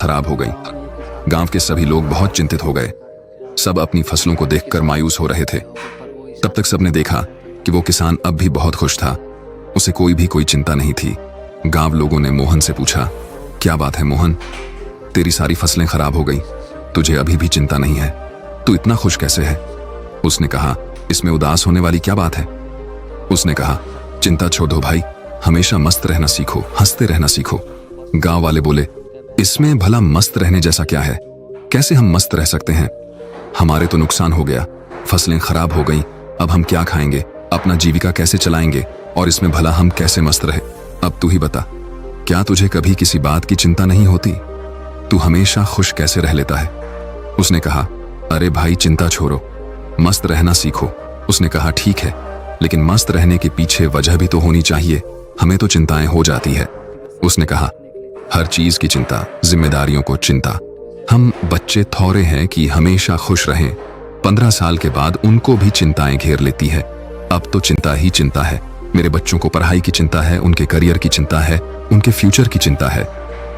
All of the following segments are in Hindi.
खराब हो गई। गांव के सभी लोग बहुत चिंतित हो गए। सब अपनी फसलों को देखकर मायूस हो रहे थे। तब तक सबने देखा कि वो किसान अब भी बहुत खुश था। उसे कोई चिंता नहीं थी। गांव लोगों ने मोहन से पूछा, क्या बात है मोहन, तेरी सारी फसलें खराब हो गई, तुझे अभी भी चिंता नहीं है, तू इतना खुश कैसे है? उसने कहा, इसमें उदास होने वाली क्या बात है? उसने कहा, चिंता छोड़ दो भाई, हमेशा मस्त रहना सीखो, हंसते रहना सीखो। गांव वाले बोले, इसमें भला मस्त रहने जैसा क्या है? कैसे हम मस्त रह सकते हैं? हमारे तो नुकसान हो गया, फसलें खराब हो गई, अब हम क्या खाएंगे, अपना जीविका कैसे चलाएंगे, और इसमें भला हम कैसे मस्त रहे? अब तू ही बता, क्या तुझे कभी किसी बात की चिंता नहीं होती? तू हमेशा खुश कैसे रह लेता है? उसने कहा, अरे भाई चिंता छोड़ो, मस्त रहना सीखो। उसने कहा, ठीक है, लेकिन मस्त रहने के पीछे वजह भी तो होनी चाहिए, हमें तो चिंताएं हो जाती है। उसने कहा, हर चीज की चिंता, जिम्मेदारियों को चिंता। हम बच्चे थोड़े हैं कि हमेशा खुश रहें। 15 साल के बाद उनको भी चिंताएं घेर लेती है। अब तो चिंता ही चिंता है। मेरे बच्चों को पढ़ाई की चिंता है, उनके करियर की चिंता है, उनके फ्यूचर की चिंता है।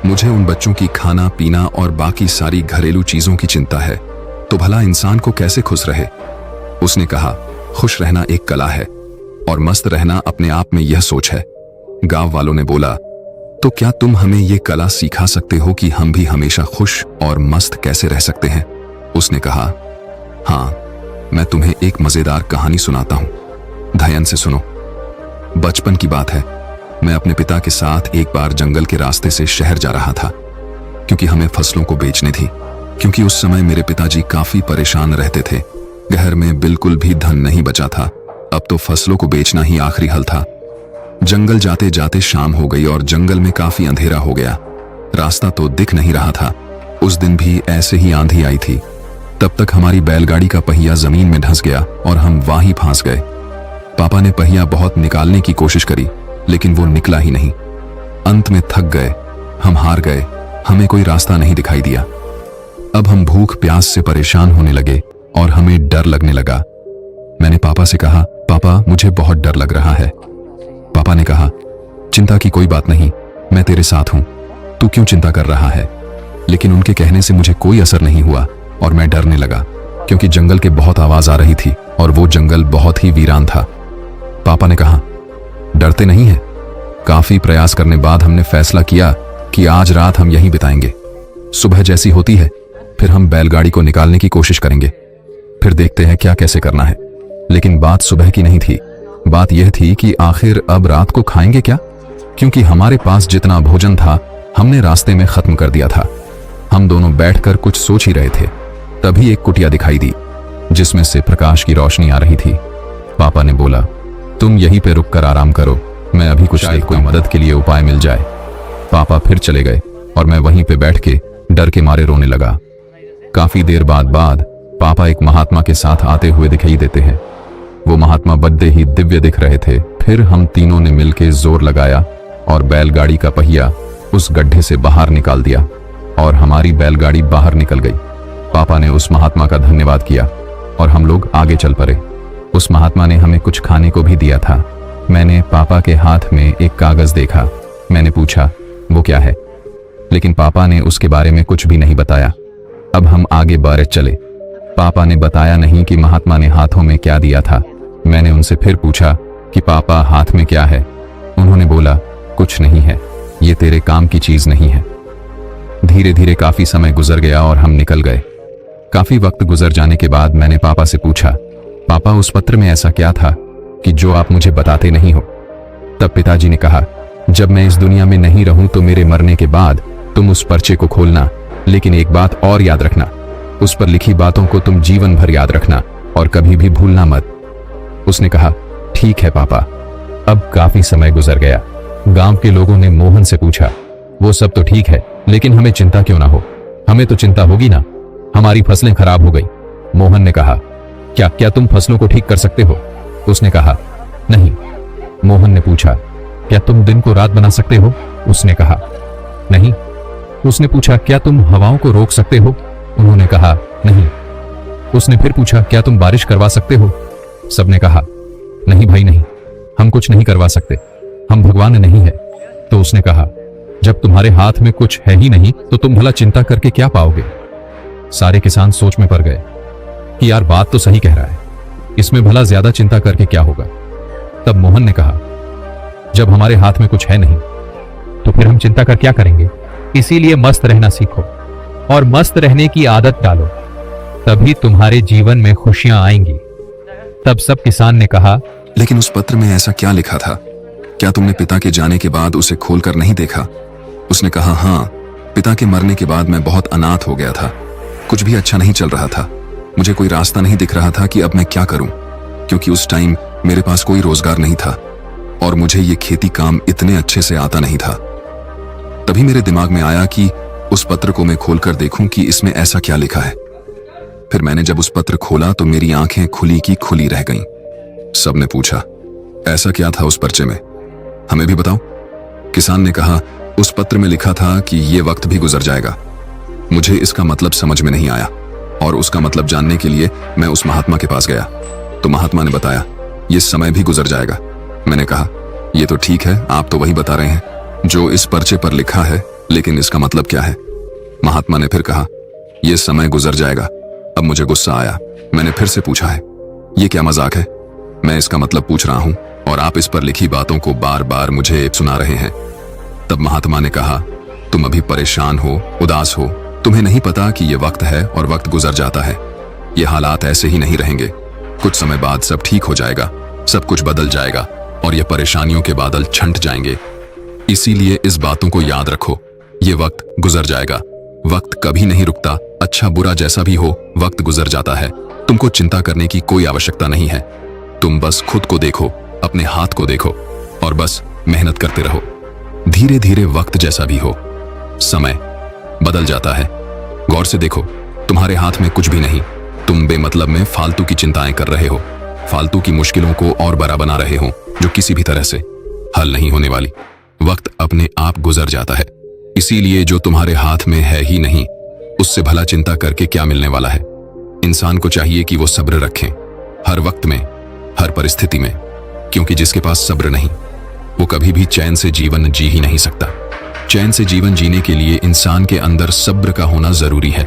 मुझे उन बच्चों की खाना पीना और बाकी सारी घरेलू चीजों की चिंता है। तो भला इंसान को कैसे खुश रहे? उसने कहा, खुश रहना एक कला है और मस्त रहना अपने आप में यह सोच है। गांव वालों ने बोला, तो क्या तुम हमें यह कला सिखा सकते हो कि हम भी हमेशा खुश और मस्त कैसे रह सकते हैं? उसने कहा, हाँ, मैं तुम्हें एक मजेदार कहानी सुनाता हूं, ध्यान से सुनो। बचपन की बात है। मैं अपने पिता के साथ एक बार जंगल के रास्ते से शहर जा रहा था, क्योंकि हमें फसलों को बेचनी थी। क्योंकि उस समय मेरे पिताजी काफी परेशान रहते थे। घर में बिल्कुल भी धन नहीं बचा था। अब तो फसलों को बेचना ही आखिरी हल था। जंगल जाते जाते शाम हो गई और जंगल में काफी अंधेरा हो गया। रास्ता तो दिख नहीं रहा था। उस दिन भी ऐसे ही आंधी आई थी। तब तक हमारी बैलगाड़ी का पहिया जमीन में धंस गया और हम वहीं फंस गए। पापा ने पहिया बहुत निकालने की कोशिश करी, लेकिन वो निकला ही नहीं। अंत में थक गए, हम हार गए, हमें कोई रास्ता नहीं दिखाई दिया। अब हम भूख प्यास से परेशान होने लगे और हमें डर लगने लगा। मैंने पापा से कहा, पापा मुझे बहुत डर लग रहा है। पापा ने कहा, चिंता की कोई बात नहीं, मैं तेरे साथ हूं, तू क्यों चिंता कर रहा है? लेकिन उनके कहने से मुझे कोई असर नहीं हुआ और मैं डरने लगा, क्योंकि जंगल के बहुत आवाज आ रही थी और वो जंगल बहुत ही वीरान था। पापा ने कहा, डरते नहीं है? काफी प्रयास करने बाद हमने फैसला किया कि आज रात हम यहीं बिताएंगे। सुबह जैसी होती है फिर हम बैलगाड़ी को निकालने की कोशिश करेंगे, फिर देखते हैं क्या कैसे करना है। लेकिन बात सुबह की नहीं थी, बात यह थी कि आखिर अब रात को खाएंगे क्या, क्योंकि हमारे पास जितना भोजन था हमने रास्ते में खत्म कर दिया था। हम दोनों बैठकर कुछ सोच ही रहे थे, तभी एक कुटिया दिखाई दी जिसमें से प्रकाश की रोशनी आ रही थी। पापा ने बोला, तुम यहीं पे रुककर आराम करो, मैं अभी कुछ देर कोई मदद के लिए उपाय मिल जाए। पापा फिर चले गए और मैं वहीं पे बैठ के डर के मारे रोने लगा। काफी देर बाद पापा एक महात्मा के साथ आते हुए दिखाई देते हैं। वो महात्मा बड़े ही दिव्य दिख रहे थे। फिर हम तीनों ने मिलकर जोर लगाया और बैलगाड़ी का पहिया उस गड्ढे से बाहर निकाल दिया और हमारी बैलगाड़ी बाहर निकल गई। पापा ने उस महात्मा का धन्यवाद किया और हम लोग आगे चल पड़े। उस महात्मा ने हमें कुछ खाने को भी दिया था। मैंने पापा के हाथ में एक कागज देखा। मैंने पूछा, वो क्या है? लेकिन पापा ने उसके बारे में कुछ भी नहीं बताया। अब हम आगे बढ़े चले। पापा ने बताया नहीं कि महात्मा ने हाथों में क्या दिया था। मैंने उनसे फिर पूछा कि पापा हाथ में क्या है? उन्होंने बोला, कुछ नहीं है, ये तेरे काम की चीज नहीं है। धीरे धीरे काफी समय गुजर गया और हम निकल गए। काफी वक्त गुजर जाने के बाद मैंने पापा से पूछा, पापा उस पत्र में ऐसा क्या था कि जो आप मुझे बताते नहीं हो? तब पिताजी ने कहा, जब मैं इस दुनिया में नहीं रहूं तो मेरे मरने के बाद तुम उस पर्चे को खोलना, लेकिन एक बात और याद रखना, उस पर लिखी बातों को तुम जीवन भर याद रखना और कभी भी भूलना मत। उसने कहा, ठीक है पापा। अब काफी समय गुजर गया। गांव के लोगों ने मोहन से पूछा, वो सब तो ठीक है, लेकिन हमें चिंता क्यों ना हो? हमें तो चिंता होगी ना, हमारी फसलें खराब हो गई। मोहन ने कहा, क्या तुम फसलों को ठीक कर सकते हो? उसने कहा, नहीं। मोहन ने पूछा, क्या तुम दिन को रात बना सकते हो? उसने कहा, नहीं। उसने पूछा, क्या तुम हवाओं को रोक सकते हो? उन्होंने कहा, नहीं। उसने फिर पूछा, क्या तुम बारिश करवा सकते हो? सबने कहा, नहीं भाई नहीं, हम कुछ नहीं करवा सकते, हम भगवान नहीं है। तो उसने कहा, जब तुम्हारे हाथ में कुछ है ही नहीं तो तुम भला चिंता करके क्या पाओगे। सारे किसान सोच में पड़ गए कि यार बात तो सही कह रहा है, इसमें भला ज्यादा चिंता करके क्या होगा। तब मोहन ने कहा, जब हमारे हाथ में कुछ है नहीं तो फिर हम चिंता कर क्या करेंगे। इसीलिए मस्त रहना सीखो और मस्त रहने की आदत डालो, तभी तुम्हारे जीवन में खुशियां आएंगी। तब सब किसान ने कहा, लेकिन उस पत्र में ऐसा क्या लिखा था? क्या तुमने पिता के जाने के बाद उसे खोलकर नहीं देखा? उसने कहा, हाँ, पिता के मरने के बाद मैं बहुत अनाथ हो गया था, कुछ भी अच्छा नहीं चल रहा था, मुझे कोई रास्ता नहीं दिख रहा था कि अब मैं क्या करूं, क्योंकि उस टाइम मेरे पास कोई रोजगार नहीं था और मुझे ये खेती काम इतने अच्छे से आता नहीं था। तभी मेरे दिमाग में आया कि उस पत्र को मैं खोलकर देखूं कि इसमें ऐसा क्या लिखा है। फिर मैंने जब उस पत्र खोला तो मेरी आंखें खुली की खुली रह गईं। सबने पूछा, ऐसा क्या था उस पर्चे में, हमें भी बताओ। किसान ने कहा, उस पत्र में लिखा था कि ये वक्त भी गुजर जाएगा। मुझे इसका मतलब समझ में नहीं आया और उसका मतलब जानने के लिए मैं उस महात्मा के पास गया तो महात्मा ने बताया, ये समय भी गुजर जाएगा। मैंने कहा, ये तो ठीक है, आप तो वही बता रहे हैं जो इस पर्चे पर लिखा है, लेकिन इसका मतलब क्या है। महात्मा ने फिर कहा, यह समय गुजर जाएगा। अब मुझे गुस्सा आया, मैंने फिर से पूछा है, ये क्या मजाक है, मैं इसका मतलब पूछ रहा हूं और आप इस पर लिखी बातों को बार बार मुझे सुना रहे हैं। तब महात्मा ने कहा, तुम अभी परेशान हो, उदास हो, तुम्हें नहीं पता कि यह वक्त है और वक्त गुजर जाता है। ये हालात ऐसे ही नहीं रहेंगे, कुछ समय बाद सब ठीक हो जाएगा, सब कुछ बदल जाएगा और ये परेशानियों के बादल छंट जाएंगे। इसीलिए इस बातों को याद रखो, ये वक्त गुजर जाएगा, वक्त कभी नहीं रुकता, अच्छा बुरा जैसा भी हो वक्त गुजर जाता है। तुमको चिंता करने की कोई आवश्यकता नहीं है, तुम बस खुद को देखो, अपने हाथ को देखो और बस मेहनत करते रहो। धीरे धीरे वक्त जैसा भी हो, समय बदल जाता है। गौर से देखो, तुम्हारे हाथ में कुछ भी नहीं, तुम बेमतलब में फालतू की चिंताएं कर रहे हो, फालतू की मुश्किलों को और बड़ा बना रहे हो जो किसी भी तरह से हल नहीं होने वाली। वक्त अपने आप गुजर जाता है, इसीलिए जो तुम्हारे हाथ में है ही नहीं उससे भला चिंता करके क्या मिलने वाला है। इंसान को चाहिए कि वो सब्र रखें हर वक्त में, हर परिस्थिति में, क्योंकि जिसके पास सब्र नहीं वो कभी भी चैन से जीवन जी ही नहीं सकता। चैन से जीवन जीने के लिए इंसान के अंदर सब्र का होना जरूरी है।